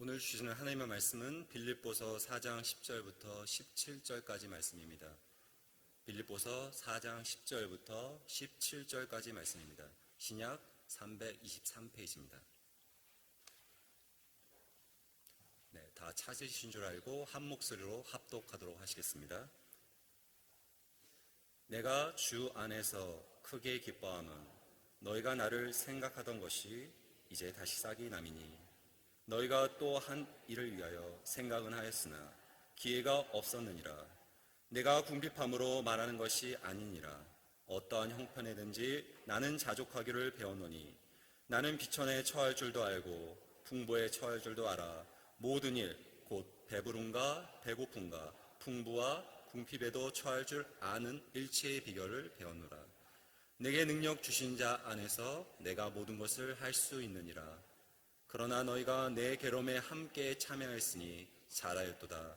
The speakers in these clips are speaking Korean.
오늘 주시는 하나님의 말씀은 빌립보서 4장 10절부터 17절까지 말씀입니다. 빌립보서 4장 10절부터 17절까지 말씀입니다. 신약 323페이지입니다. 네, 다 찾으신 줄 알고 한 목소리로 합독하도록 하시겠습니다. 내가 주 안에서 크게 기뻐함은 너희가 나를 생각하던 것이 이제 다시 싹이 남이니 너희가 또 한 일을 위하여 생각은 하였으나 기회가 없었느니라. 내가 궁핍함으로 말하는 것이 아니니라. 어떠한 형편에든지 나는 자족하기를 배웠노니 나는 비천에 처할 줄도 알고 풍부에 처할 줄도 알아. 모든 일 곧 배부름과 배고픔과 풍부와 궁핍에도 처할 줄 아는 일체의 비결을 배웠노라. 내게 능력 주신 자 안에서 내가 모든 것을 할 수 있느니라. 그러나 너희가 내 괴로움에 함께 참여했으니 잘하였도다.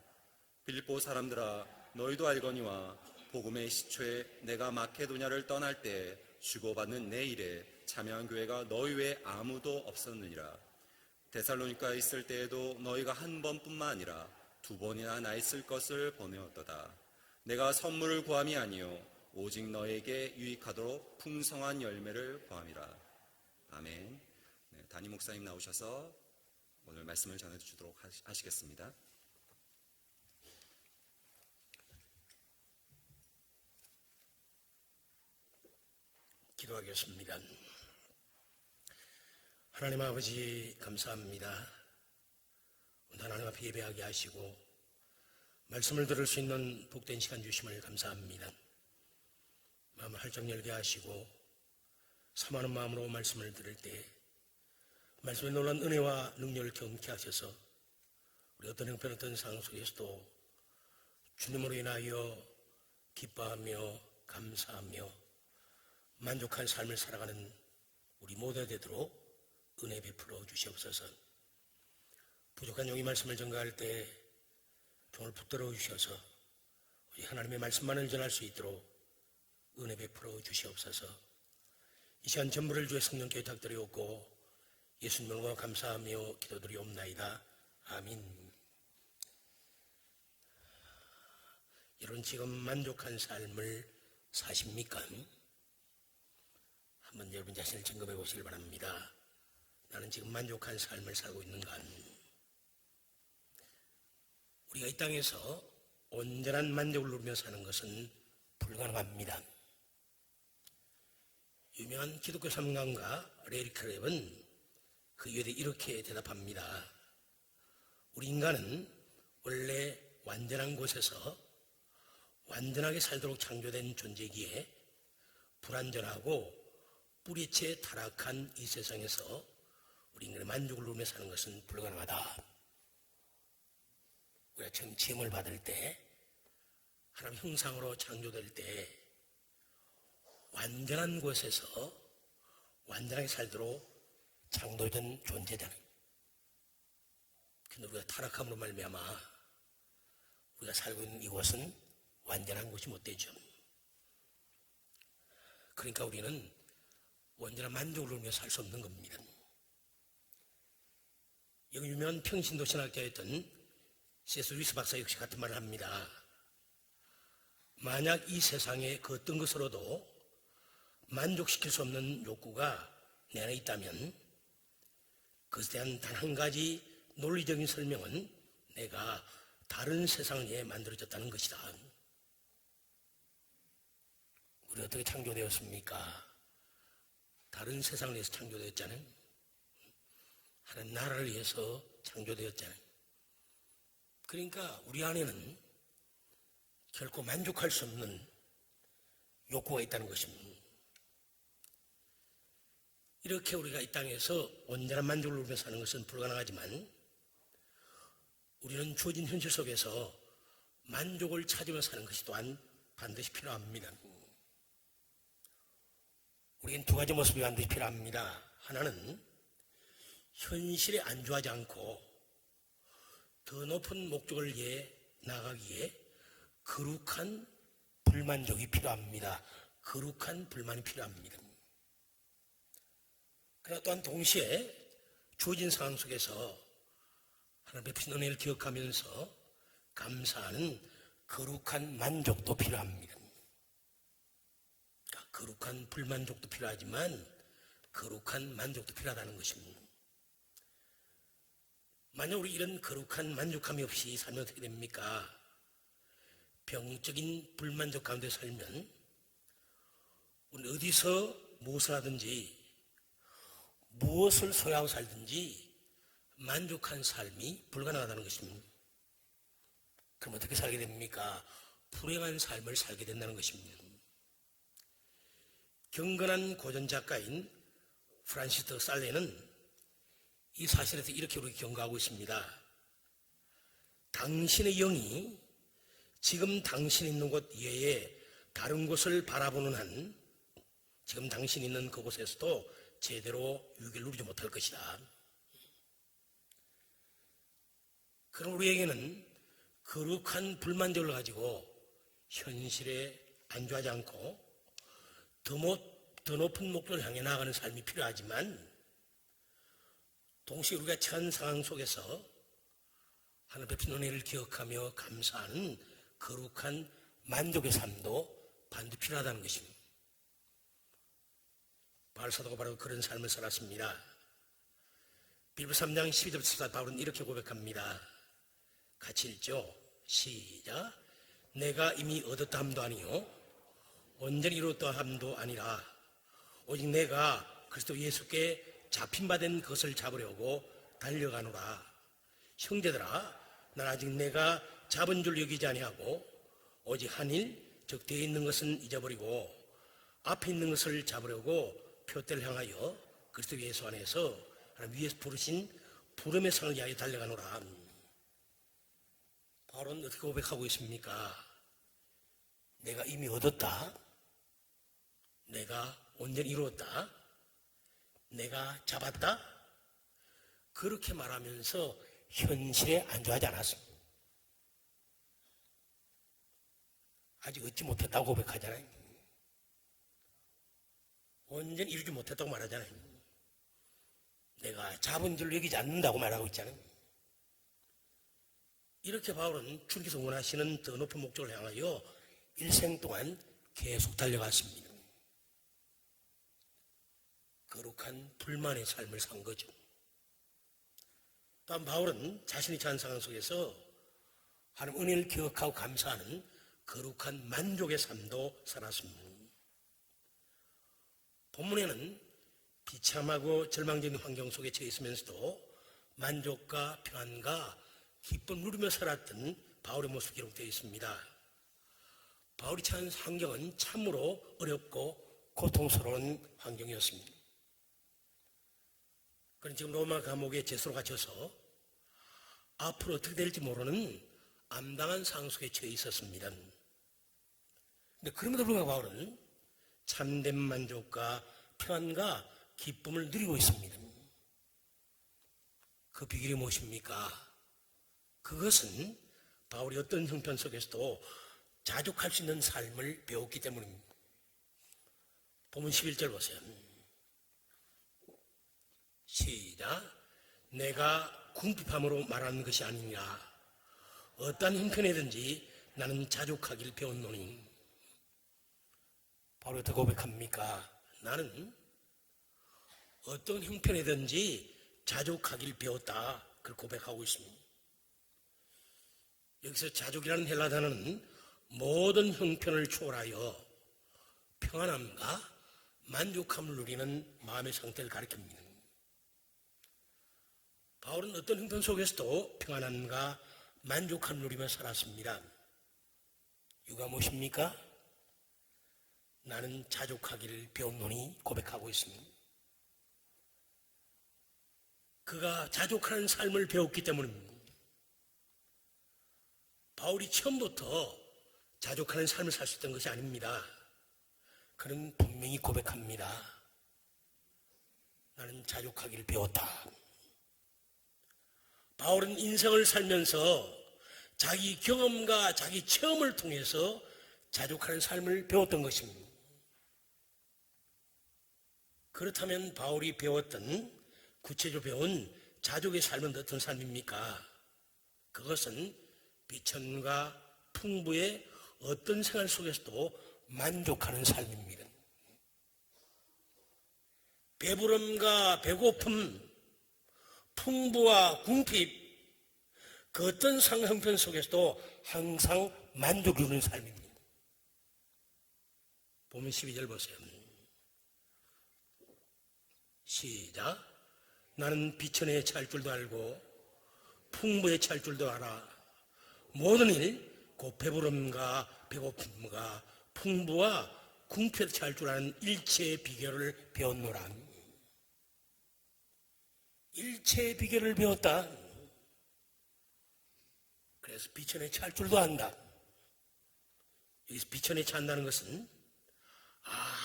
빌립보 사람들아, 너희도 알거니와 복음의 시초에 내가 마케도냐를 떠날 때 주고받는 내 일에 참여한 교회가 너희 외에 아무도 없었느니라. 데살로니카에 있을 때에도 너희가 한 번뿐만 아니라 두 번이나 나 있을 것을 보내었도다. 내가 선물을 구함이 아니요 오직 너에게 유익하도록 풍성한 열매를 구함이라. 아멘. 네, 담임 목사님 나오셔서 오늘 말씀을 전해주도록 하시겠습니다. 기도하겠습니다. 하나님 아버지 감사합니다. 하나님 앞에 예배하게 하시고 말씀을 들을 수 있는 복된 시간 주심을 감사합니다. 마음을 활짝 열게 하시고 사모하는 마음으로 말씀을 들을 때 말씀에 놀란 은혜와 능력을 경험케 하셔서 우리 어떤 형편 어떤 상황 속에서도 주님으로 인하여 기뻐하며 감사하며 만족한 삶을 살아가는 우리 모두가 되도록 은혜 베풀어 주시옵소서. 부족한 용의 말씀을 전가할 때 종을 붙들어 주셔서 우리 하나님의 말씀만을 전할 수 있도록 은혜 베풀어 주시옵소서. 이 시간 전부를 주의 성령께 부탁드리옵고 예수님과 감사하며 기도드리옵나이다. 아멘. 여러분 지금 만족한 삶을 사십니까? 한번 여러분 자신을 점검해 보시길 바랍니다. 나는 지금 만족한 삶을 살고 있는가? 우리가 이 땅에서 온전한 만족을 누리며 사는 것은 불가능합니다. 유명한 기독교 삼강가 레리 크랩은 그 이유에 이렇게 대답합니다. 우리 인간은 원래 완전한 곳에서 완전하게 살도록 창조된 존재이기에 불완전하고 뿌리채 타락한 이 세상에서 우리 인간의 만족을 누리며 사는 것은 불가능하다. 우리가 처음 지음을 받을 때 하나님 형상으로 창조될 때 완전한 곳에서 완전하게 살도록 창조된 존재잖아요. 근데 우리가 타락함으로 말미암아 우리가 살고 있는 이곳은 완전한 곳이 못 되죠. 그러니까 우리는 온전한 만족을 누리며 살 수 없는 겁니다. 여기 유명한 평신도 신학자였던 C.S. 루이스 박사 역시 같은 말을 합니다. 만약 이 세상에 그 어떤 것으로도 만족시킬 수 없는 욕구가 내 안에 있다면 그것에 대한 단 한 가지 논리적인 설명은 내가 다른 세상을 위해 만들어졌다는 것이다. 우리 어떻게 창조되었습니까? 다른 세상을 위해서 창조되었잖아요. 하나님 나라를 위해서 창조되었잖아요. 그러니까 우리 안에는 결코 만족할 수 없는 욕구가 있다는 것입니다. 이렇게 우리가 이 땅에서 온전한 만족을 누리며 사는 것은 불가능하지만 우리는 주어진 현실 속에서 만족을 찾으며 사는 것이 또한 반드시 필요합니다. 우리는 두 가지 모습이 반드시 필요합니다. 하나는 현실에 안주하지 않고 더 높은 목적을 위해 나가기에 거룩한 불만족이 필요합니다. 거룩한 불만이 필요합니다. 그러나 또한 동시에 주어진 상황 속에서 하나님 베푸신 은혜를 기억하면서 감사하는 거룩한 만족도 필요합니다. 거룩한 불만족도 필요하지만 거룩한 만족도 필요하다는 것입니다. 만약 우리 이런 거룩한 만족함이 없이 살면 어떻게 됩니까? 병적인 불만족 가운데 살면 우리 어디서 무엇을 하든지 무엇을 소유하고 살든지 만족한 삶이 불가능하다는 것입니다. 그럼 어떻게 살게 됩니까? 불행한 삶을 살게 된다는 것입니다. 경건한 고전 작가인 프란시스 살레는 이 사실에 대해서 이렇게 우리에게 경고하고 있습니다. 당신의 영이 지금 당신이 있는 곳 이외에 다른 곳을 바라보는 한 지금 당신이 있는 그곳에서도 제대로 유익을 누리지 못할 것이다. 그럼 우리에게는 거룩한 불만족을 가지고 현실에 안주하지 않고 더 높은 목표를 향해 나아가는 삶이 필요하지만 동시에 우리가 처한 상황 속에서 하나님 베푼 은혜를 기억하며 감사하는 거룩한 만족의 삶도 반드시 필요하다는 것입니다. 바울 사도가 바로 그런 삶을 살았습니다. 빌립보 3장 12절 14절 바울은 이렇게 고백합니다. 같이 읽죠. 시작. 내가 이미 얻었다 함도 아니요 온전히 이루었다 함도 아니라 오직 내가 그리스도 예수께 잡힌 바 된 것을 잡으려고 달려가노라. 형제들아, 난 아직 내가 잡은 줄 여기지 아니하고 오직 한 일, 즉 뒤에 있는 것은 잊어버리고 앞에 있는 것을 잡으려고 표대를 향하여 그리스도 예수 안에서 하나님 위에서 부르신 부름의 상을 위하여 달려가노라. 바울은 어떻게 고백하고 있습니까? 내가 이미 얻었다. 내가 온전히 이루었다. 내가 잡았다. 그렇게 말하면서 현실에 안주하지 않았습니다. 아직 얻지 못했다고 고백하잖아요. 온전히 이루지 못했다고 말하잖아요. 내가 잡은 줄 여기지 않는다고 말하고 있잖아요. 이렇게 바울은 주님께서 원하시는 더 높은 목적을 향하여 일생 동안 계속 달려갔습니다. 거룩한 불만의 삶을 산 거죠. 또한 바울은 자신이 처한 상황 속에서 하나님 은혜를 기억하고 감사하는 거룩한 만족의 삶도 살았습니다. 본문에는 비참하고 절망적인 환경 속에 처해 있으면서도 만족과 평안과 기쁨을 누리며 살았던 바울의 모습이 기록되어 있습니다. 바울이 처한 환경은 참으로 어렵고 고통스러운 환경이었습니다. 그는 지금 로마 감옥에 죄수로 갇혀서 앞으로 어떻게 될지 모르는 암담한 상황 속에 처해 있었습니다. 근데 그럼에도 불구하고 바울은 참된 만족과 평안과 기쁨을 누리고 있습니다. 그 비결이 무엇입니까? 그것은 바울이 어떤 형편 속에서도 자족할 수 있는 삶을 배웠기 때문입니다. 본문 11절 보세요. 시작. 내가 궁핍함으로 말하는 것이 아니니라. 어떠한 형편이든지 나는 자족하길 배웠노니. 바울이 어떻게 고백합니까? 나는 어떤 형편이든지 자족하길 배웠다. 그걸 고백하고 있습니다. 여기서 자족이라는 헬라 단어는 모든 형편을 초월하여 평안함과 만족함을 누리는 마음의 상태를 가리킵니다. 바울은 어떤 형편 속에서도 평안함과 만족함을 누리며 살았습니다. 이유가 무엇입니까? 나는 자족하기를 배웠노니 고백하고 있습니다. 그가 자족하는 삶을 배웠기 때문입니다. 바울이 처음부터 자족하는 삶을 살 수 있던 것이 아닙니다. 그는 분명히 고백합니다. 나는 자족하기를 배웠다. 바울은 인생을 살면서 자기 경험과 자기 체험을 통해서 자족하는 삶을 배웠던 것입니다. 그렇다면 바울이 배웠던 구체적으로 배운 자족의 삶은 어떤 삶입니까? 그것은 비천과 풍부의 어떤 생활 속에서도 만족하는 삶입니다. 배부름과 배고픔, 풍부와 궁핍, 그 어떤 형편 속에서도 항상 만족을 누리는 삶입니다. 보면 12절 보세요. 시작. 나는 비천에 찰 줄도 알고 풍부에 찰 줄도 알아. 모든 일, 곧 배부름과 배고픔과 풍부와 궁핍에 찰 줄 아는 일체의 비결을 배웠노라. 일체의 비결을 배웠다. 그래서 비천에 찰 줄도 안다. 여기서 비천에 찬다는 것은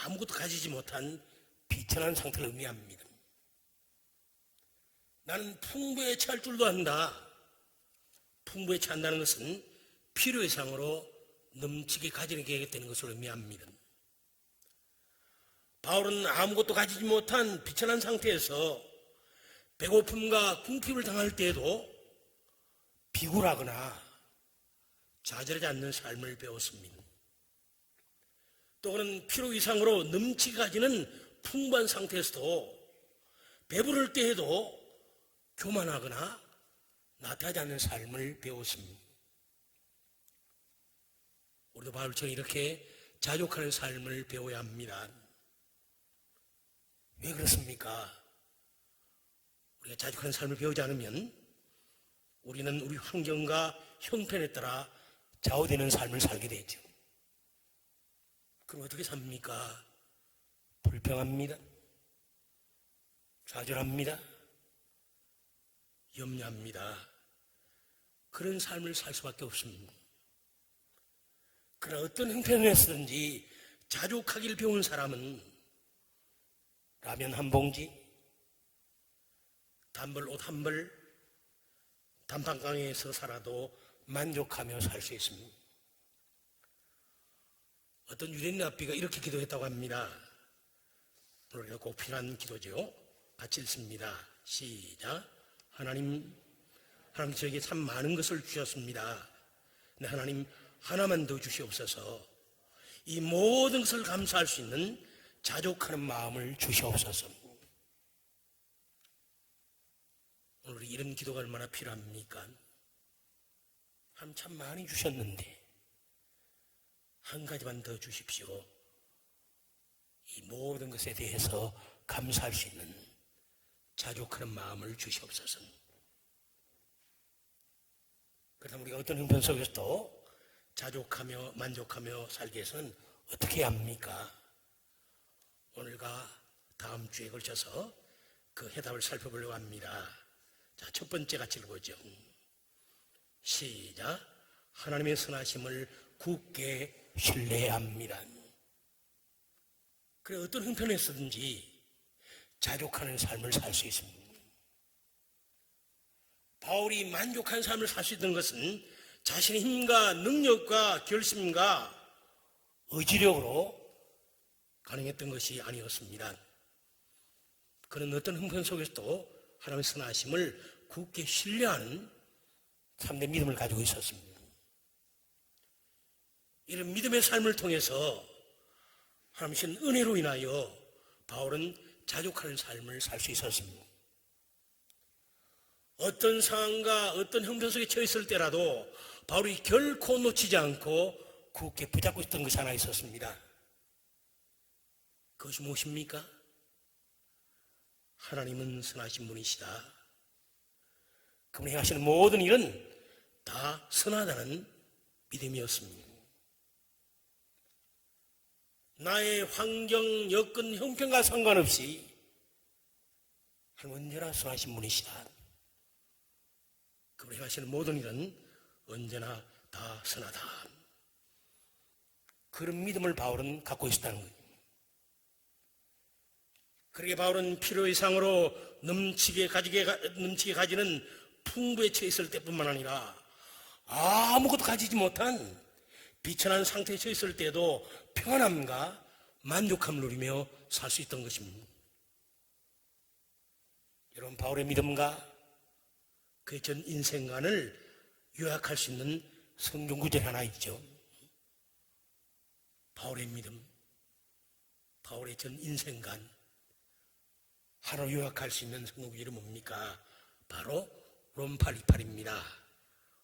아무것도 가지지 못한 비천한 상태를 의미합니다. 나는 풍부에 찰 줄도 안다. 풍부에 찬다는 것은 필요 이상으로 넘치게 가지게 되는 것을 의미합니다. 바울은 아무것도 가지지 못한 비천한 상태에서 배고픔과 궁핍을 당할 때에도 비굴하거나 좌절하지 않는 삶을 배웠습니다. 또 그는 필요 이상으로 넘치게 가지는 풍부한 상태에서도 배부를 때에도 교만하거나 나태하지 않는 삶을 배웠습니다. 우리도 바울처럼 이렇게 자족하는 삶을 배워야 합니다. 왜 그렇습니까? 우리가 자족하는 삶을 배우지 않으면 우리는 우리 환경과 형편에 따라 좌우되는 삶을 살게 되죠. 그럼 어떻게 삽니까? 불평합니다. 좌절합니다. 염려합니다. 그런 삶을 살 수밖에 없습니다. 그러나 어떤 형편에서든지 자족하기를 배운 사람은 라면 한 봉지, 단벌 옷 한 벌, 단방강에서 살아도 만족하며 살 수 있습니다. 어떤 유대인 랍비가 이렇게 기도했다고 합니다. 우리가 꼭 필요한 기도죠. 같이 읽습니다. 시작. 하나님 저에게 참 많은 것을 주셨습니다. 근데 하나님 하나만 더 주시옵소서. 이 모든 것을 감사할 수 있는 자족하는 마음을 주시옵소서. 오늘 이런 기도가 얼마나 필요합니까? 하나님 참 많이 주셨는데 한 가지만 더 주십시오. 이 모든 것에 대해서 감사할 수 있는 자족하는 마음을 주시옵소서. 그렇다면 우리가 어떤 형편 속에서도 자족하며 만족하며 살기 위해서는 어떻게 해야 합니까? 오늘과 다음 주에 걸쳐서 그 해답을 살펴보려고 합니다. 자, 첫 번째 같이 읽어보죠. 시작. 하나님의 선하심을 굳게 신뢰해야 합니다. 그래 어떤 형편에서든지 자족하는 삶을 살 수 있습니다. 바울이 만족한 삶을 살 수 있는 것은 자신의 힘과 능력과 결심과 의지력으로 가능했던 것이 아니었습니다. 그는 어떤 형편 속에서도 하나님의 선하심을 굳게 신뢰하는 참된 믿음을 가지고 있었습니다. 이런 믿음의 삶을 통해서 하나님의 신 은혜로 인하여 바울은 자족하는 삶을 살 수 있었습니다. 어떤 상황과 어떤 형편 속에 처해 있을 때라도 바울이 결코 놓치지 않고 굳게 붙잡고 있던 것이 하나 있었습니다. 그것이 무엇입니까? 하나님은 선하신 분이시다. 그분이 하시는 모든 일은 다 선하다는 믿음이었습니다. 나의 환경, 여건, 형편과 상관없이 하나님은 언제나 선하신 분이시다. 그분이 하시는 모든 일은 언제나 다 선하다. 그런 믿음을 바울은 갖고 있었다는 거예요. 그러게 바울은 필요 이상으로 넘치게 가지는 풍부에 처해 있을 때뿐만 아니라 아무것도 가지지 못한 비천한 상태에 처해 있을 때도 평안함과 만족함을 누리며 살 수 있던 것입니다. 여러분, 바울의 믿음과 그의 전 인생관을 요약할 수 있는 성경 구절이 하나 있죠. 바울의 믿음, 바울의 전 인생관, 하나로 요약할 수 있는 성경 구절이 뭡니까? 바로 롬 8:28입니다.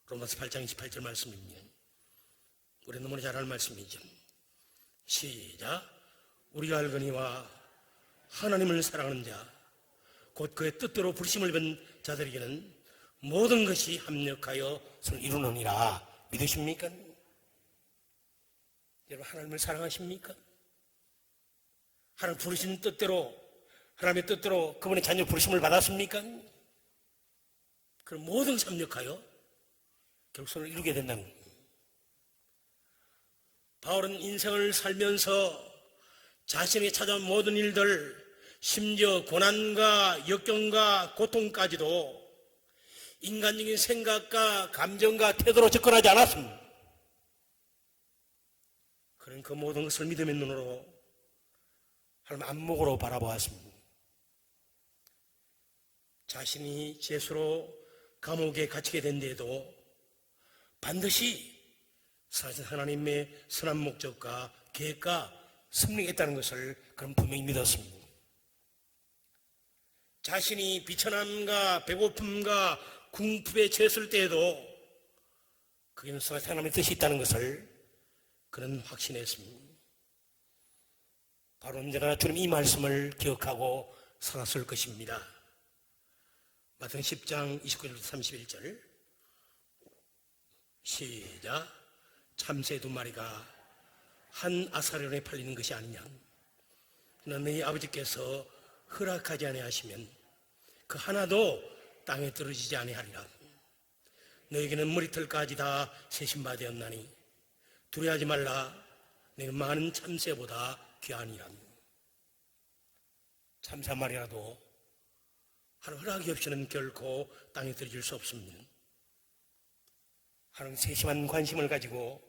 로마서 8장 28절 말씀입니다. 우리 너무나 잘 아는 말씀이죠. 시작. 우리가 알거니와 하나님을 사랑하는 자, 곧 그의 뜻대로 부르심을 받은 자들에게는 모든 것이 합력하여 서로 이루느니라. 믿으십니까? 여러분, 하나님을 사랑하십니까? 하나님 부르신 뜻대로, 하나님의 뜻대로 그분의 자녀 부르심을 받았습니까? 그럼 모든 것이 합력하여 결국 서로 이루게 된다는 겁니다. 바울은 인생을 살면서 자신에게 찾아온 모든 일들, 심지어 고난과 역경과 고통까지도 인간적인 생각과 감정과 태도로 접근하지 않았습니다. 그는 그 모든 것을 믿음의 눈으로 하나님 안목으로 바라보았습니다. 자신이 죄수로 감옥에 갇히게 된 데에도 반드시 사실 하나님의 선한 목적과 계획과 승리가 있다는 것을 그는 분명히 믿었습니다. 자신이 비천함과 배고픔과 궁핍에 처했을 때에도 그에는 하나님의 뜻이 있다는 것을 그는 확신했습니다. 바로 언제나 주님 이 말씀을 기억하고 살았을 것입니다. 마태복음 10장 29절부터 31절 시작. 참새 2마리가 한 아사리온에 팔리는 것이 아니냐. 너희 아버지께서 허락하지 아니하시면 그 하나도 땅에 떨어지지 아니하리라. 너에게는 머리털까지 다 세신바 되었나니 두려워하지 말라. 내가 많은 참새보다 귀하니라. 참새 한 마리라도 하나님 허락이 없이는 결코 땅에 떨어질 수 없습니다. 하나님 세심한 관심을 가지고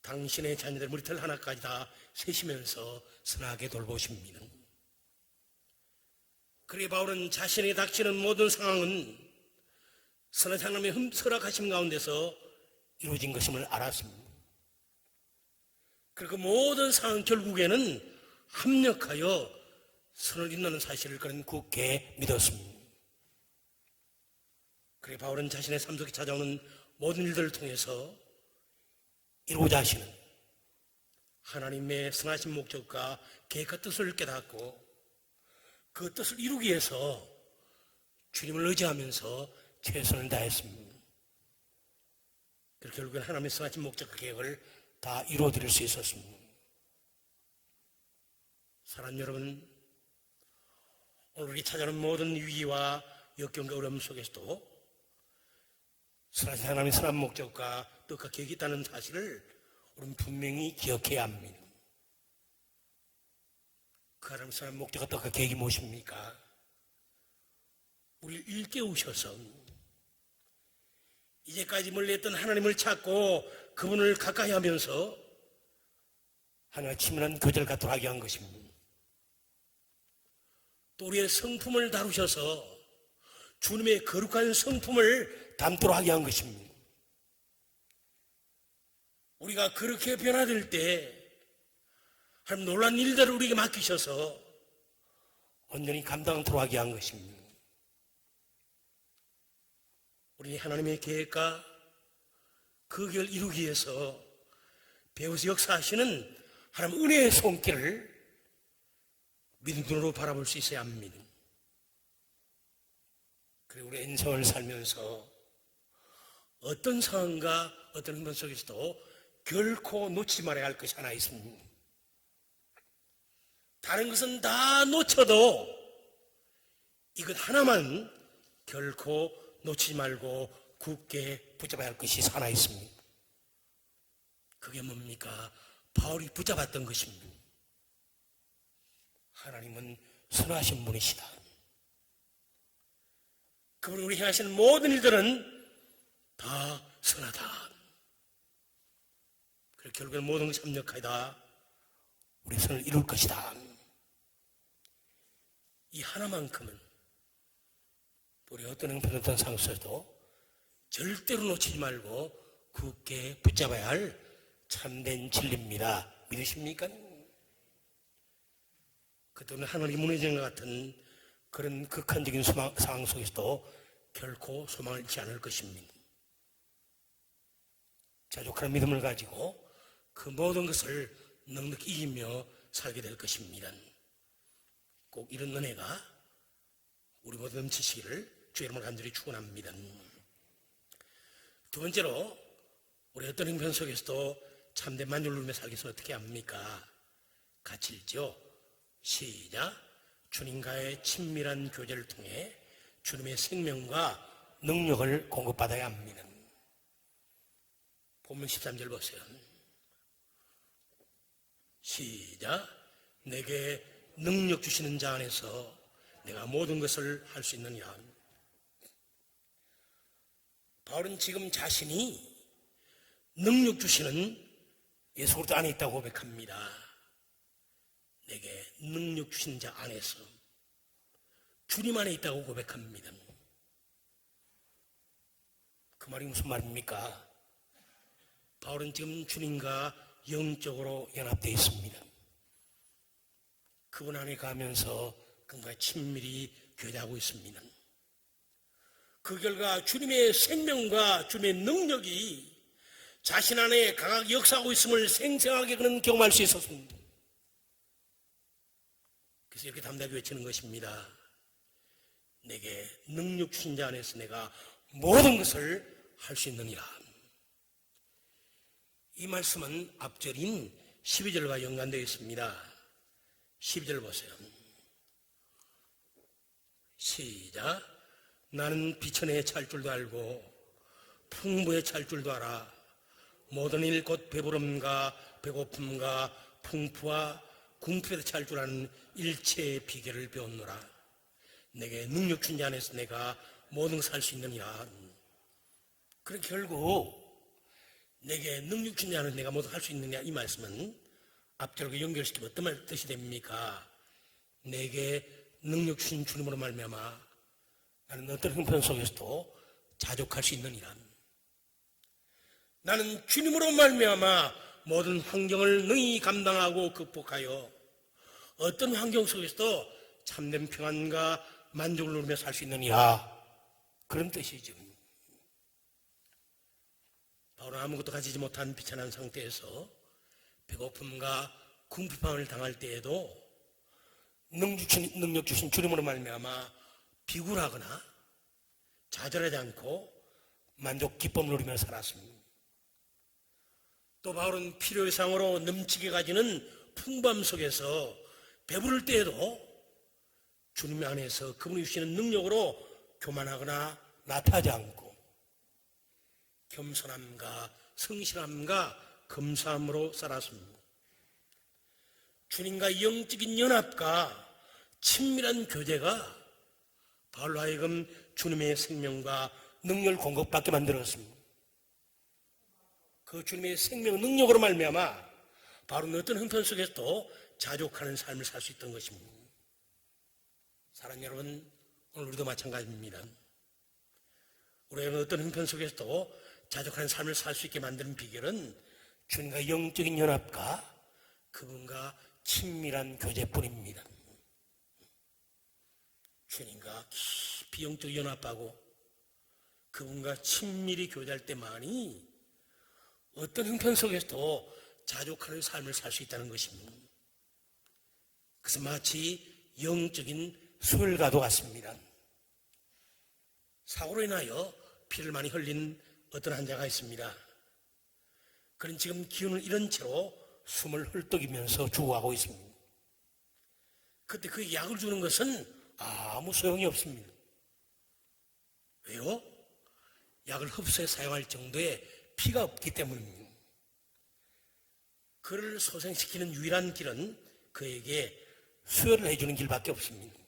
당신의 자녀들 머리털 하나까지 다 세시면서 선하게 돌보십니다. 그래 바울은 자신에게 닥치는 모든 상황은 선한 하나님의 허락하심 가운데서 이루어진 것임을 알았습니다. 그리고 모든 상황 결국에는 합력하여 선을 이룬다는 사실을 그는 굳게 믿었습니다. 그래 바울은 자신의 삶 속에 찾아오는 모든 일들을 통해서 이루고자 하시는 하나님의 선하신 목적과 계획과 뜻을 깨닫고 그 뜻을 이루기 위해서 주님을 의지하면서 최선을 다했습니다. 그렇게 결국엔 하나님의 선하신 목적과 계획을 다 이루어드릴 수 있었습니다. 사랑하는 여러분, 오늘 우리 찾아오는 모든 위기와 역경과 어려움 속에서도 선하신 하나님의 선한 목적과 뜻과 계획이 있다는 사실을 우리는 분명히 기억해야 합니다. 그 하나님의 선한 목적과 뜻과 계획이 무엇입니까? 우리를 일깨우셔서 이제까지 멀리했던 하나님을 찾고 그분을 가까이 하면서 하나님과 친밀한 교제를 갖도록 하게 한 것입니다. 또 우리의 성품을 다루셔서 주님의 거룩한 성품을 담도록 하게 한 것입니다. 우리가 그렇게 변화될 때 하나님 놀라운 일들을 우리에게 맡기셔서 온전히 감당토록 하게 한 것입니다. 우리 하나님의 계획과 그 계획을 이루기 위해서 배우서 역사하시는 하나님 은혜의 손길을 믿음 눈으로 바라볼 수 있어야 합니다. 그리고 우리 인생을 살면서 어떤 상황과 어떤 행동 속에서도 결코 놓치지 말아야 할 것이 하나 있습니다. 다른 것은 다 놓쳐도 이것 하나만 결코 놓치지 말고 굳게 붙잡아야 할 것이 하나 있습니다. 그게 뭡니까? 바울이 붙잡았던 것입니다. 하나님은 선하신 분이시다. 그분이 우리 행하시는 모든 일들은 다 선하다. 그리고 결국엔 모든 것이 합력하다. 우리 선을 이룰 것이다. 이 하나만큼은 우리 어떤 형편 어떤 상황에서도 절대로 놓치지 말고 굳게 붙잡아야 할 참된 진리입니다. 믿으십니까? 그동안 하늘이 무너지는 것 같은 그런 극한적인 상황 속에서도 결코 소망을 잃지 않을 것입니다. 자족하는 믿음을 가지고 그 모든 것을 넉넉히 이기며 살게 될 것입니다. 꼭 이런 은혜가 우리 모두 넘치시기를 주의 이름으로 간절히 축원합니다. 두 번째로 우리 어떤 형편 속에서도 참된 만족을 누리며 살기 위해서 어떻게 합니까? 같이 읽죠. 시작. 주님과의 친밀한 교제를 통해 주님의 생명과 능력을 공급받아야 합니다. 본문 13절 보세요. 시작. 내게 능력 주시는 자 안에서 내가 모든 것을 할 수 있느니라. 바울은 지금 자신이 능력 주시는 예수 그리스도 안에 있다고 고백합니다. 내게 능력 주시는 자 안에서 주님 안에 있다고 고백합니다. 그 말이 무슨 말입니까? 바울은 지금 주님과 영적으로 연합되어 있습니다. 그분 안에 가면서 그분과 친밀히 교제하고 있습니다. 그 결과 주님의 생명과 주님의 능력이 자신 안에 강하게 역사하고 있음을 생생하게 그는 경험할 수 있었습니다. 그래서 이렇게 담대하게 외치는 것입니다. 내게 능력 주신 자 안에서 내가 모든 것을 할 수 있느니라. 이 말씀은 앞절인 12절과 연관되어 있습니다. 12절 보세요. 시작. 나는 비천에 찰 줄도 알고 풍부에 찰 줄도 알아. 모든 일 곧 배부름과 배고픔과 풍부와 궁핍에 찰 줄 아는 일체의 비결을 배웠노라. 내게 능력 준 자 안에서 내가 모든 것을 할 수 있느니라. 그러니까 결국 내게 능력 준 자 안에서 내가 모든 할 수 있느냐, 이 말씀은 앞절과 연결시키면 어떤 뜻이 됩니까? 내게 능력 주신 주님으로 말미암아 나는 어떤 형편 속에서도 자족할 수 있느니라. 나는 주님으로 말미암아 모든 환경을 능히 감당하고 극복하여 어떤 환경 속에서도 참된 평안과 만족을 누리며 살 수 있느니라. 그런 뜻이죠. 바울은 아무것도 가지지 못한 비천한 상태에서 배고픔과 궁핍함을 당할 때에도 능력 주신 주님으로 말미암아 비굴하거나 좌절하지 않고 만족 기쁨을 누리며 살았습니다. 또 바울은 필요 이상으로 넘치게 가지는 풍부함 속에서 배부를 때에도 주님 안에서 그분이 주시는 능력으로 교만하거나 나타나지 않고 겸손함과 성실함과 검사함으로 살았습니다. 주님과 영적인 연합과 친밀한 교제가 바울로 하여금 주님의 생명과 능력을 공급받게 만들었습니다. 그 주님의 생명 능력으로 말미암아 바울은 어떤 형편 속에서도 자족하는 삶을 살 수 있던 것입니다. 사랑하는 여러분, 오늘 우리도 마찬가지입니다. 우리가 어떤 형편 속에서도 자족하는 삶을 살 수 있게 만드는 비결은 주님과 영적인 연합과 그분과 친밀한 교제뿐입니다. 주님과 깊이 영적 연합하고 그분과 친밀히 교제할 때만이 어떤 형편 속에서도 자족하는 삶을 살 수 있다는 것입니다. 그래서 마치 영적인 수혈과도 같습니다. 사고로 인하여 피를 많이 흘린 어떤 환자가 있습니다. 그는 지금 기운을 잃은 채로 숨을 헐떡이면서 죽어가고 있습니다. 그때 그 약을 주는 것은 아무 소용이 없습니다. 왜요? 약을 흡수해 사용할 정도의 피가 없기 때문입니다. 그를 소생시키는 유일한 길은 그에게 수혈을 해주는 길밖에 없습니다.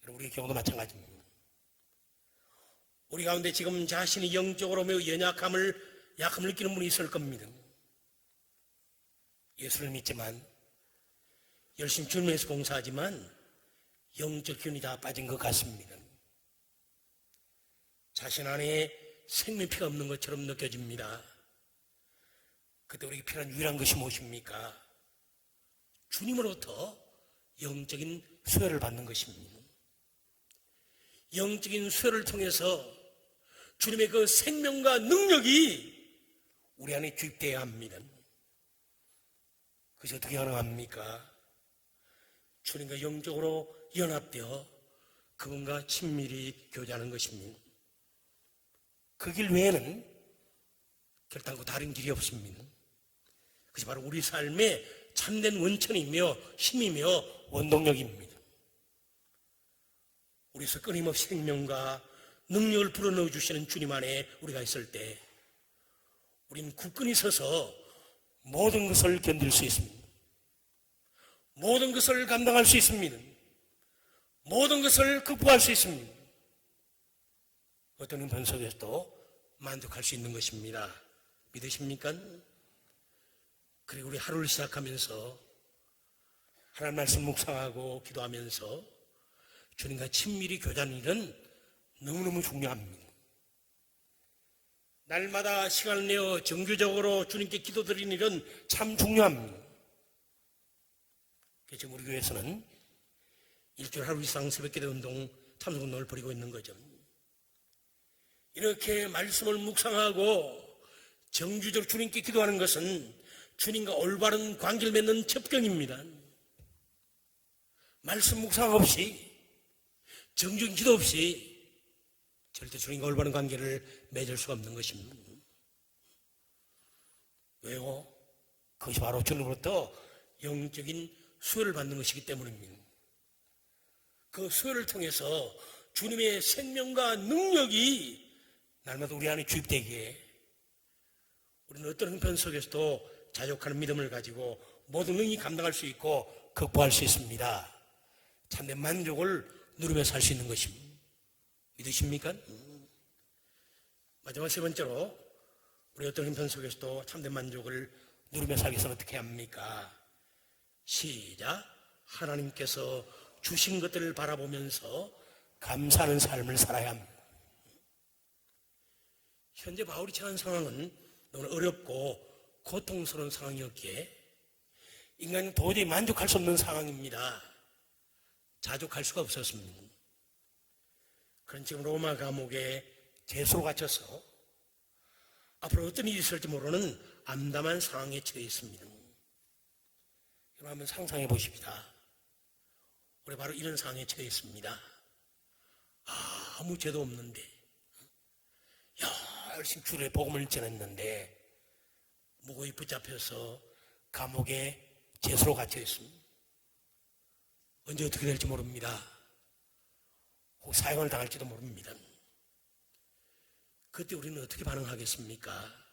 우리의 경우도 마찬가지입니다. 우리 가운데 지금 자신이 영적으로 매우 약함을 느끼는 분이 있을 겁니다. 예수를 믿지만 열심히 주님에서 봉사하지만 영적 기운이 다 빠진 것 같습니다. 자신 안에 생명피가 없는 것처럼 느껴집니다. 그때 우리에게 필요한 유일한 것이 무엇입니까? 주님으로부터 영적인 수혈을 받는 것입니다. 영적인 수혈을 통해서 주님의 그 생명과 능력이 우리 안에 주입되어야 합니다. 그것이 어떻게 가능합니까? 주님과 영적으로 연합되어 그분과 친밀히 교제하는 것입니다. 그 길 외에는 결단코 다른 길이 없습니다. 그것이 바로 우리 삶의 참된 원천이며 힘이며 원동력입니다. 우리에서 끊임없이 생명과 능력을 불어넣어 주시는 주님 안에 우리가 있을 때 우리는 굳건히 서서 모든 것을 견딜 수 있습니다. 모든 것을 감당할 수 있습니다. 모든 것을 극복할 수 있습니다. 어떤 형편 속에서도 만족할 수 있는 것입니다. 믿으십니까? 그리고 우리 하루를 시작하면서 하나님 말씀 묵상하고 기도하면서 주님과 친밀히 교제하는 일은 너무너무 중요합니다. 날마다 시간을 내어 정규적으로 주님께 기도드리는 일은 참 중요합니다. 지금 우리 교회에서는 일주일 하루 이상 새벽기도 운동, 참석운동을 벌이고 있는 거죠. 이렇게 말씀을 묵상하고 정규적으로 주님께 기도하는 것은 주님과 올바른 관계를 맺는 접경입니다. 말씀 묵상 없이 정규적인 기도 없이 절대 주님과 올바른 관계를 맺을 수가 없는 것입니다. 왜요? 그것이 바로 주님으로부터 영적인 수혈을 받는 것이기 때문입니다. 그 수혈을 통해서 주님의 생명과 능력이 날마다 우리 안에 주입되기에 우리는 어떤 형편 속에서도 자족하는 믿음을 가지고 모든 능력이 감당할 수 있고 극복할 수 있습니다. 참된 만족을 누리며 살 수 있는 것입니다. 믿으십니까? 마지막 세 번째로 우리 어떤 형편 속에서도 참된 만족을 누리며 살기 위해서는 어떻게 합니까? 시작. 하나님께서 주신 것들을 바라보면서 감사하는 삶을 살아야 합니다. 현재 바울이 처한 상황은 너무 어렵고 고통스러운 상황이었기에 인간은 도저히 만족할 수 없는 상황입니다. 자족할 수가 없었습니다. 그런 지금 로마 감옥에 죄수로 갇혀서 앞으로 어떤 일이 있을지 모르는 암담한 상황에 처해 있습니다. 여러분 한번 상상해 보십시다. 우리 바로 이런 상황에 처해 있습니다. 아무 죄도 없는데 열심히 주의 복음을 전했는데 무고히 붙잡혀서 감옥에 죄수로 갇혀 있습니다. 언제 어떻게 될지 모릅니다. 혹 사형을 당할지도 모릅니다. 그때 우리는 어떻게 반응하겠습니까?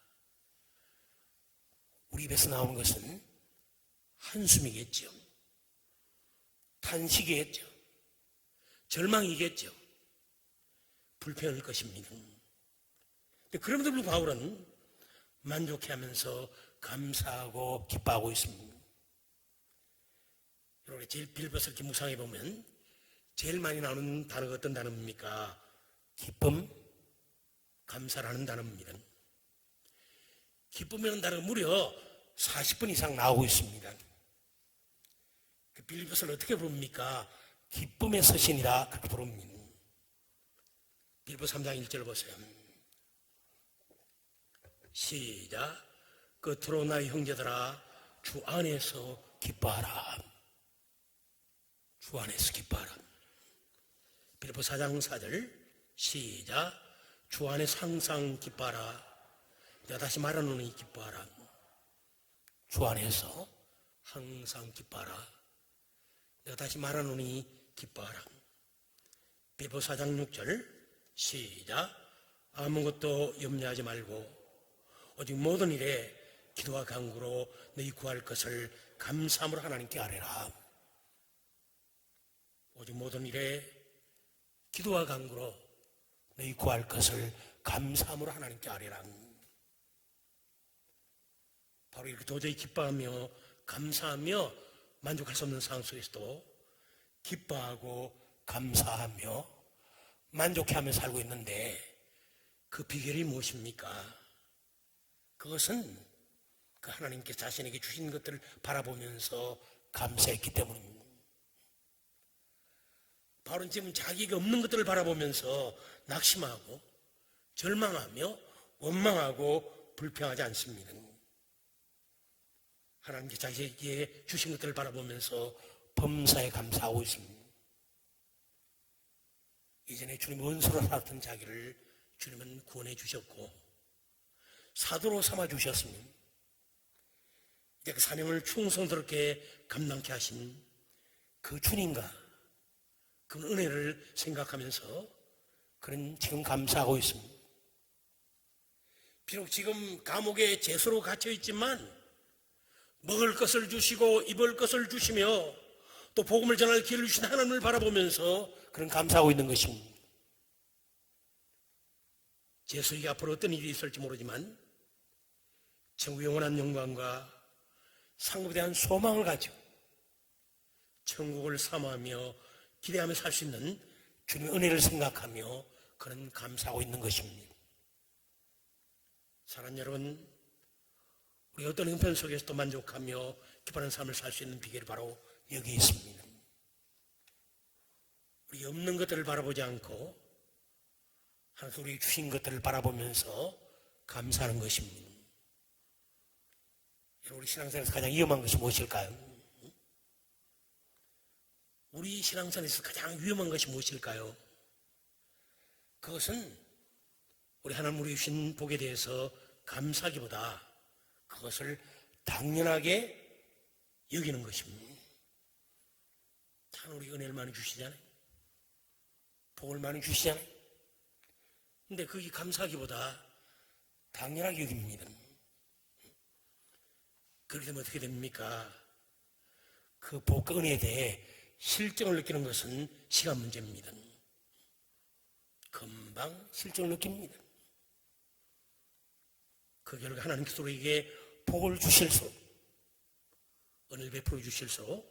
우리 입에서 나오는 것은 한숨이겠죠. 탄식이겠죠. 절망이겠죠. 불평일 것입니다. 그럼에도 불구하고 바울은 만족해하면서 감사하고 기뻐하고 있습니다. 여러분 제일 빌립보서 이렇게 묵상해 보면 제일 많이 나오는 단어가 어떤 단어입니까? 기쁨, 감사라는 단어입니다. 기쁨이라는 단어가 무려 40번 이상 나오고 있습니다. 그 빌립보서를 어떻게 부릅니까? 기쁨의 서신이라 그렇게 부릅니다. 빌립보 3장 1절 보세요. 시작. 끝으로 나의 형제들아 주 안에서 기뻐하라. 주 안에서 기뻐하라. 빌립보 4장 4절 시작. 주 안에서 항상 기뻐하라. 내가 다시 말하노니 기뻐하라. 주 안에서 항상 기뻐하라. 내가 다시 말하노니 기뻐하라. 빌립보 4장 6절 시작. 아무것도 염려하지 말고 오직 모든 일에 기도와 간구로 너희 구할 것을 감사함으로 하나님께 아뢰라. 오직 모든 일에 기도와 간구로 너희 구할 것을 감사함으로 하나님께 아뢰라. 바로 이렇게 도저히 기뻐하며 감사하며 만족할 수 없는 상황 속에서도 기뻐하고 감사하며 만족해하며 살고 있는데 그 비결이 무엇입니까? 그것은 그 하나님께 자신에게 주신 것들을 바라보면서 감사했기 때문입니다. 바울은 지금 자기가 없는 것들을 바라보면서 낙심하고 절망하며 원망하고 불평하지 않습니다. 하나님께 자기에게 주신 것들을 바라보면서 범사에 감사하고 있습니다. 이전에 주님 원수로 살았던 자기를 주님은 구원해 주셨고 사도로 삼아 주셨습니다. 이제 그 사명을 충성스럽게 감당케 하신 그 주님과 그 은혜를 생각하면서 그는 지금 감사하고 있습니다. 비록 지금 감옥에 죄수로 갇혀 있지만 먹을 것을 주시고 입을 것을 주시며 또 복음을 전할 기회를 주신 하나님을 바라보면서 그는 감사하고 있는 것입니다. 죄수에게 앞으로 어떤 일이 있을지 모르지만 천국의 영원한 영광과 상급에 대한 소망을 가지고 천국을 사모하며 기대하며 살 수 있는 주님의 은혜를 생각하며 그는 감사하고 있는 것입니다. 사랑하는 여러분, 우리 어떤 형편 속에서도 만족하며 기뻐하는 삶을 살 수 있는 비결이 바로 여기 있습니다. 우리 없는 것들을 바라보지 않고 하나님 우리 주신 것들을 바라보면서 감사하는 것입니다. 우리 신앙생활에서 가장 위험한 것이 무엇일까요? 우리 신앙생활에서 가장 위험한 것이 무엇일까요? 그것은 우리 하나님 우리 주신 복에 대해서 감사하기보다 그것을 당연하게 여기는 것입니다. 참 우리 은혜를 많이 주시잖아요. 복을 많이 주시잖아요. 근데 그게 감사하기보다 당연하게 여깁니다. 그렇게 되면 어떻게 됩니까? 그 복과 은혜에 대해 실정을 느끼는 것은 시간 문제입니다. 금방 실정을 느낍니다. 그 결과 하나님께서 우리에게 복을 주실수록 은혜를 베풀어 주실수록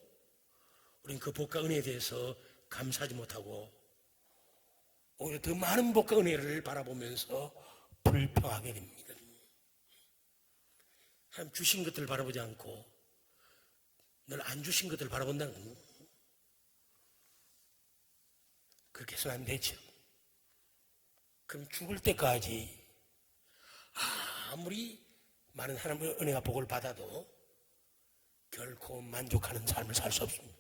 우리는 그 복과 은혜에 대해서 감사하지 못하고 오히려 더 많은 복과 은혜를 바라보면서 불평하게 됩니다. 하나님 주신 것들을 바라보지 않고 늘 안 주신 것들을 바라본다는 겁니다. 그렇게 해서는 안 되죠. 그럼 죽을 때까지 아무리 많은 하나님의 은혜와 복을 받아도 결코 만족하는 삶을 살 수 없습니다.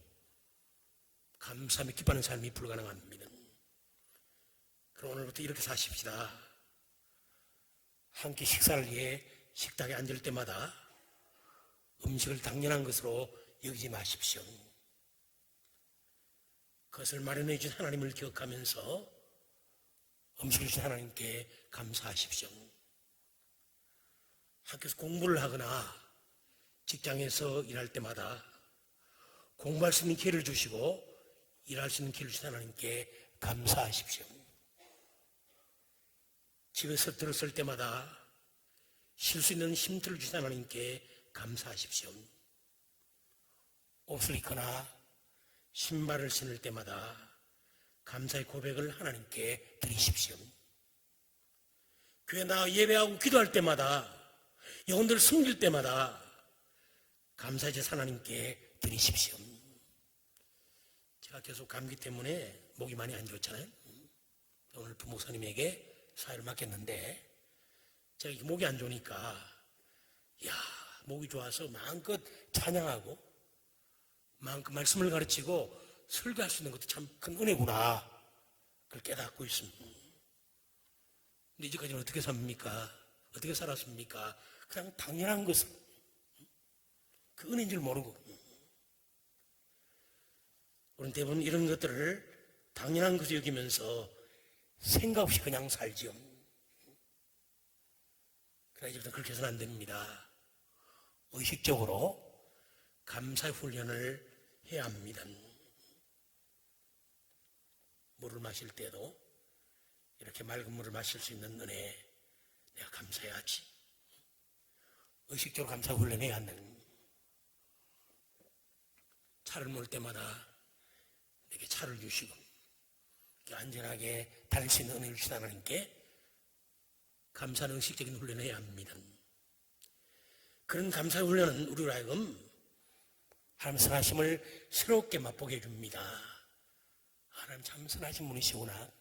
감사하며 기뻐하는 삶이 불가능합니다. 그럼 오늘부터 이렇게 사십시다. 한 끼 식사를 위해 식탁에 앉을 때마다 음식을 당연한 것으로 여기지 마십시오. 그것을 마련해 주신 하나님을 기억하면서 음식을 주신 하나님께 감사하십시오. 학교에서 공부를 하거나 직장에서 일할 때마다 공부할 수 있는 기회를 주시고 일할 수 있는 기회를 주신 하나님께 감사하십시오. 집에서 들었을 때마다 쉴 수 있는 힘들을 주신 하나님께 감사하십시오. 옷을 입거나 신발을 신을 때마다 감사의 고백을 하나님께 드리십시오. 교회 나와 예배하고 기도할 때마다 영혼들을 섬길 때마다 감사의 제사 하나님께 드리십시오. 제가 계속 감기 때문에 목이 많이 안 좋잖아요. 오늘 부목사님에게 사회를 맡겼는데 제가 목이 안 좋으니까 목이 좋아서 마음껏 찬양하고 마음껏 말씀을 가르치고 설교할 수 있는 것도 참 큰 은혜구나 그걸 깨닫고 있습니다. 근데 이제까지는 어떻게 삽니까? 어떻게 살았습니까? 그냥 당연한 것을 그 은혜인 줄 모르고 우리는 대부분 이런 것들을 당연한 것을 여기면서 생각 없이 그냥 살지요. 그러나 이제부터 그렇게 해서는 안 됩니다. 의식적으로 감사의 훈련을 해야 합니다. 물을 마실 때도 이렇게 맑은 물을 마실 수 있는 은혜 내가 감사해야지. 의식적으로 감사 훈련해야 한다는. 차를 몰 때마다 내게 차를 주시고 안전하게 달릴 수 있는 은혜를 주신 하나님께 감사는 의식적인 훈련을 해야 합니다. 그런 감사의 훈련은 우리로 하여금 하나님 선하심을 새롭게 맛보게 해줍니다. 하나님 참 선하신 분이시구나.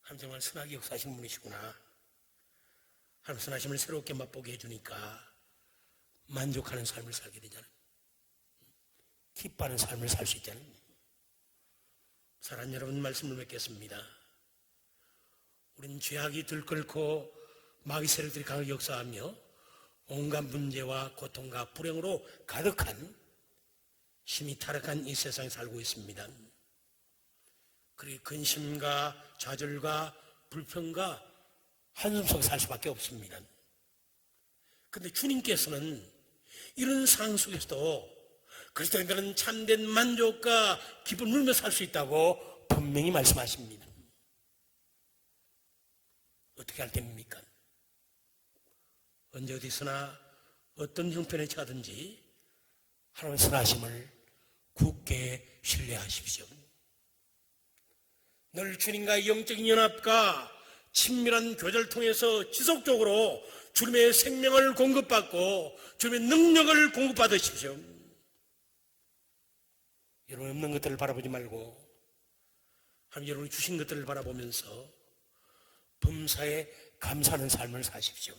하나님 정말 선하게 역사하신 분이시구나. 하나님 선하심을 새롭게 맛보게 해주니까 만족하는 삶을 살게 되잖아요. 기뻐하는 삶을 살 수 있잖아요. 사랑하는 여러분, 말씀을 맺겠습니다. 우린 죄악이 들끓고 마귀 세력들이 강하게 역사하며 온갖 문제와 고통과 불행으로 가득한 심히 타락한 이 세상에 살고 있습니다. 그리고 근심과 좌절과 불평과 한숨 속에 살 수밖에 없습니다. 그런데 주님께서는 이런 상황 속에서도 그리스도인들은 참된 만족과 기쁨을 누리며 살 수 있다고 분명히 말씀하십니다. 어떻게 할 때입니까? 언제 어디서나 어떤 형편에 처하든지 하나님의 선하심을 굳게 신뢰하십시오. 늘 주님과의 영적인 연합과 친밀한 교제를 통해서 지속적으로 주님의 생명을 공급받고 주님의 능력을 공급받으십시오. 여러분 없는 것들을 바라보지 말고 하나님 여러분이 주신 것들을 바라보면서 범사에 감사하는 삶을 사십시오.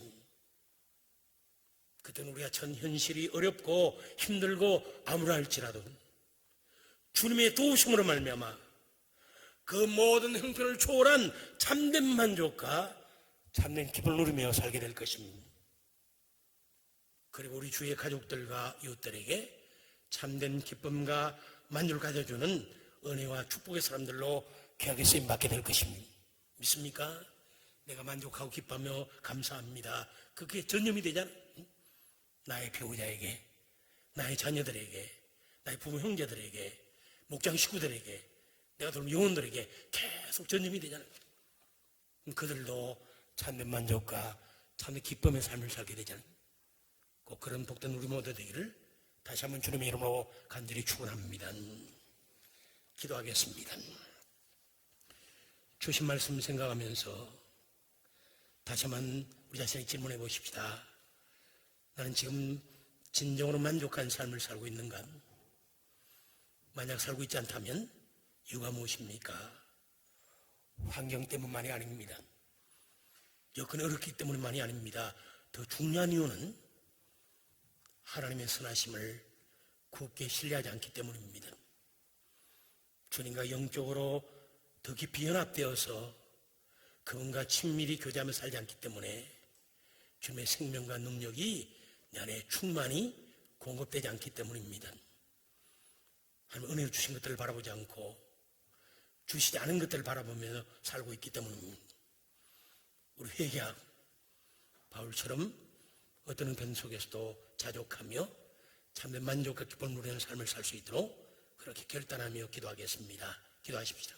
그때는 우리가 전 현실이 어렵고 힘들고 암울할지라도 주님의 도우심으로 말미암아 그 모든 형편을 초월한 참된 만족과 참된 기쁨을 누리며 살게 될 것입니다. 그리고 우리 주위의 가족들과 이웃들에게 참된 기쁨과 만족을 가져주는 은혜와 축복의 사람들로 귀하게 쓰임받게 될 것입니다. 믿습니까? 내가 만족하고 기뻐하며 감사합니다. 그게 전념이 되잖아요. 나의 배우자에게, 나의 자녀들에게, 나의 부모 형제들에게, 목장 식구들에게, 내가 돌본 영혼들에게 계속 전념이 되잖아요. 그들도 참된 만족과 참된 기쁨의 삶을 살게 되잖아요. 꼭 그런 복된 우리 모두 되기를 다시 한번 주님의 이름으로 간절히 축원합니다. 기도하겠습니다. 주신 말씀 생각하면서 다시 한번 우리 자신에게 질문해 보십시다. 나는 지금 진정으로 만족한 삶을 살고 있는가? 만약 살고 있지 않다면 이유가 무엇입니까? 환경 때문만이 아닙니다. 여건이 어렵기 때문만이 아닙니다. 더 중요한 이유는 하나님의 선하심을 굳게 신뢰하지 않기 때문입니다. 주님과 영적으로 더 깊이 연합되어서 그분과 친밀히 교제하며 살지 않기 때문에 주님의 생명과 능력이 내 안에 충만히 공급되지 않기 때문입니다. 하나님 은혜를 주신 것들을 바라보지 않고 주시지 않은 것들을 바라보며 살고 있기 때문입니다. 우리 회개하고 바울처럼 어떤 형편 속에서도 자족하며 참된 만족과 기쁨을 누리는 삶을 살 수 있도록 그렇게 결단하며 기도하겠습니다. 기도하십시다.